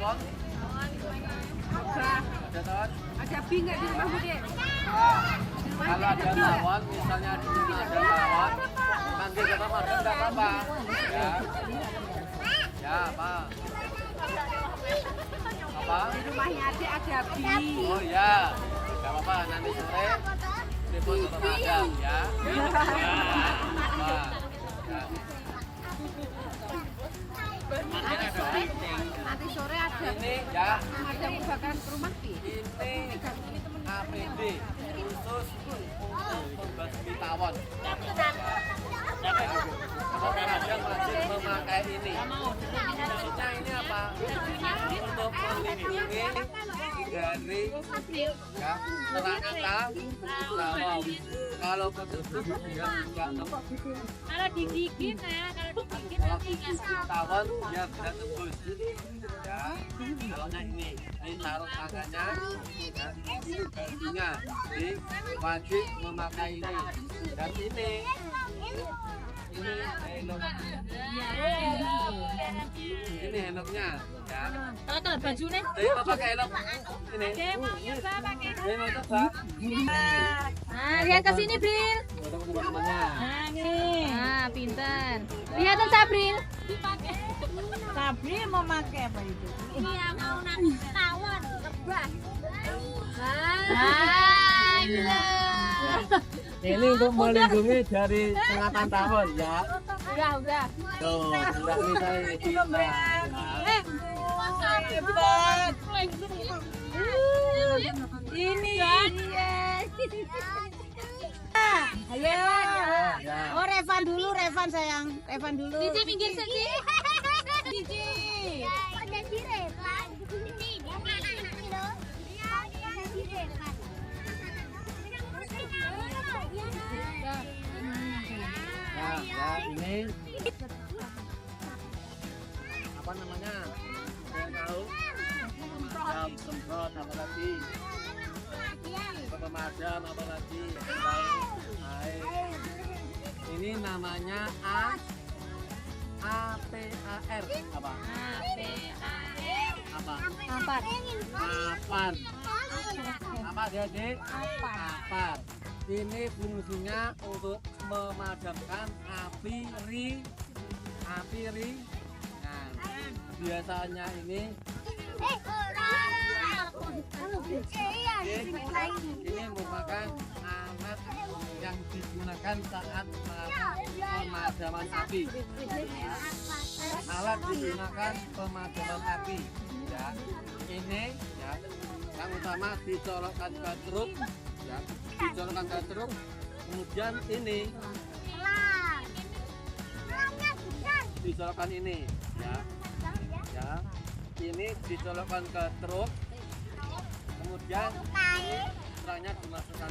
tawon? Ada tawon? Ada bi nggak di rumahmu, Dek? Kalau ada tawon, misalnya di rumah ada tawon, manggil ke pemadam nggak apa-apa. Ya. Ya, apa? Apa? Di rumahnya Adik ada bi. Oh ya, nggak apa-apa. Nanti sore telepon ke pemadam ya. Ya, apa? Ya. Nanti sore ada Ini ya, pemadam kebakaran ke rumah bi. ini APD khusus untuk membasmi tawon. Kalau pemadam wajib memakai ini. Maksudnya ini apa? Untuk melindungi dari ya serangan tawon. Kalau ketutup dia nggak tembus. Kalau digigit ya, kalau digigit Kalau nanti ketutup tawon dia bisa tembus. Ya, kalau ini taruh tangannya, ya, gajinya, jadi wajib memakai ini. Dan ini helm, ini helmnya, ya. kalau bajunya Jadi mau pakai helm ini. mau nyoba pakai. Ini mau coba. Nah, lihat ke sini, Bril. Untuk teman-temannya. Nah, nih. Nah, pintar. Lihat tuh Sabril. Dipakai. Sabril mau pakai apa itu? Ini yang mau nanti tawon, lebah. Nah, iya. Ini untuk melindungi dari sengatan tawon ya. Udah. Tuh, sudah bisa kita. Hebat. Ini dia. Ayo. Oh, Revan dulu, Revan sayang. Revan dulu. Cici minggir Cici. Cici. Jadi Revan. Nah, ya ini apa namanya? Saya tahu. Semprot apa lagi? Pemadam apa lagi? Baik. Ini namanya APAR apa? Apa? Empat. Apar. Apa Dek? Apar. Ini fungsinya untuk memadamkan api ringan. Biasanya ini merupakan alat yang digunakan saat pemadaman api. Alat digunakan pemadaman api. Ya, ini ya yang utama dicolokkan ke truk, ya, dicolokkan ke truk. Kemudian ini dicolokkan ini, ya. Ini dicolokkan ke truk, kemudian ini terangnya dimasukkan.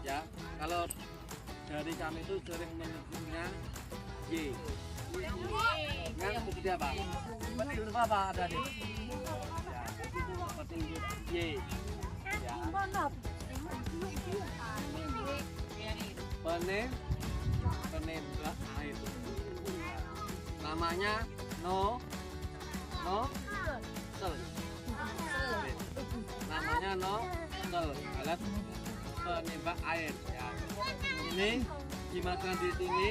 Ya, kalau dari kami itu sering menyebutnya Y. Yang seperti apa? Seperti huruf apa ada di? Ya, seperti Y. Ya. Penembak air. Namanya sel. Namanya sel, alat penembak air. Ya. Ini dimasukkan di sini,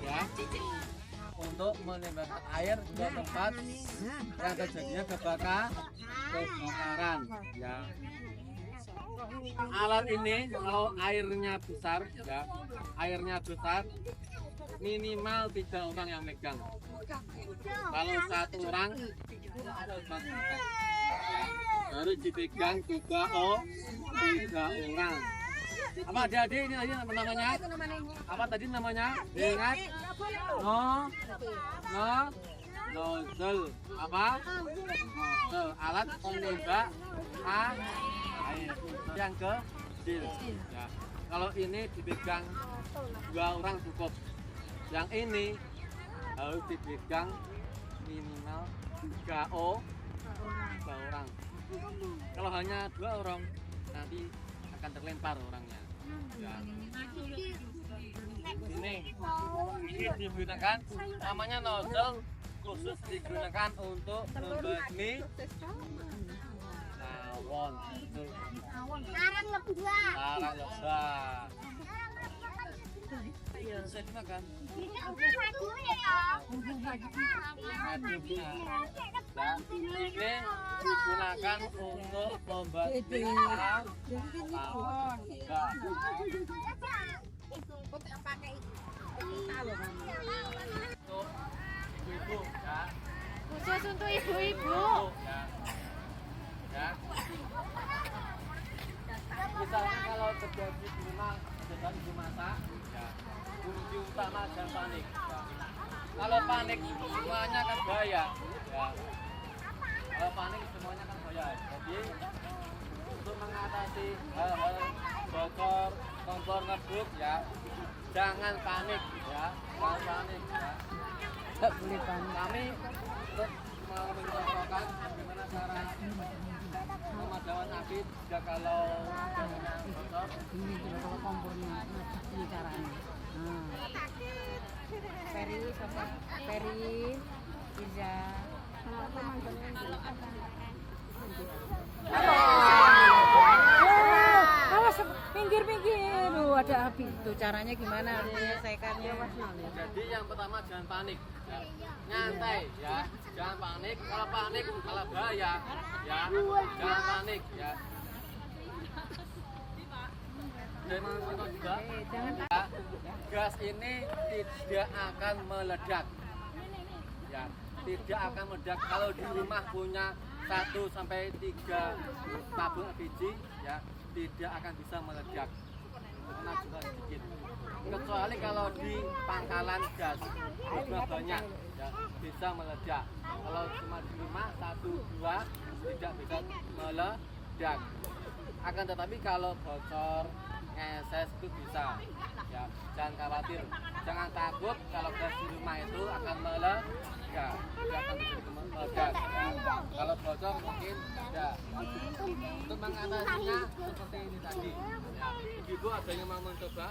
ya, untuk menembakkan air ke tempat yang terjadinya kebakaran. Ya. Alat ini kalau airnya besar, ya, minimal 3 orang yang megang. Kalau 1 orang harus dipegang 3 orang. Apa adik-adik ini tadi namanya? Apa tadi namanya? Ingat? Nozzle. Apa? Nozzle. Alat penembak air. Yang kecil. Ya. Kalau ini dipegang 2 orang cukup. Yang ini harus dipegang minimal 3 orang. Kalau hanya 2 orang nanti akan terlempar orangnya. Ya. ini digunakan namanya nozzle khusus digunakan untuk membasmi tawon. Larang lebah. Larang lebah. Bisa dimakan. Dan ini digunakan untuk membasmi tawon. Untuk ibu-ibu ya. Khusus untuk ibu-ibu. Ya. Misalnya kalau terjadi di rumah terjadi ibu masak, ya kunci utama jangan panik. Ya. Kalau panik semuanya akan bahaya. Ya. Kalau panik semuanya akan bahaya. Jadi untuk mengatasi hal-hal bocor, kompor ngebut ya, jangan panik ya, jangan panik ya. Tidak boleh panik. Kami untuk mau mencontohkan bagaimana cara pemadaman api jika kalau jaringan bocor. Ini kalau kompornya, ini caranya. Ferry, siapa? Ferry, Iza. Awas, pinggir-pinggir. Ada api. Itu caranya gimana menyelesaikannya? Jadi yang pertama jangan panik, ya. Nyantai ya, jangan panik. Kalau panik malah bahaya, ya. Jangan panik ya. Jangan panik juga. Ya. Gas ini tidak akan meledak, ya. Tidak akan meledak. Kalau di rumah punya 1 sampai 3 tabung LPG, ya, tidak akan bisa meledak. Karena juga sedikit. Kecuali kalau di pangkalan gas juga banyak ya, bisa meledak. Kalau cuma di rumah 1, 2 tidak bisa meledak. Akan tetapi kalau bocor, ngeses itu bisa ya, jangan khawatir, jangan takut kalau gas di rumah itu akan meledak, tidak akan terjadi meledak ya. Kalau bocor mungkin ada. Untuk mengatasinya seperti ini tadi ya. Ibu ada yang mau mencoba?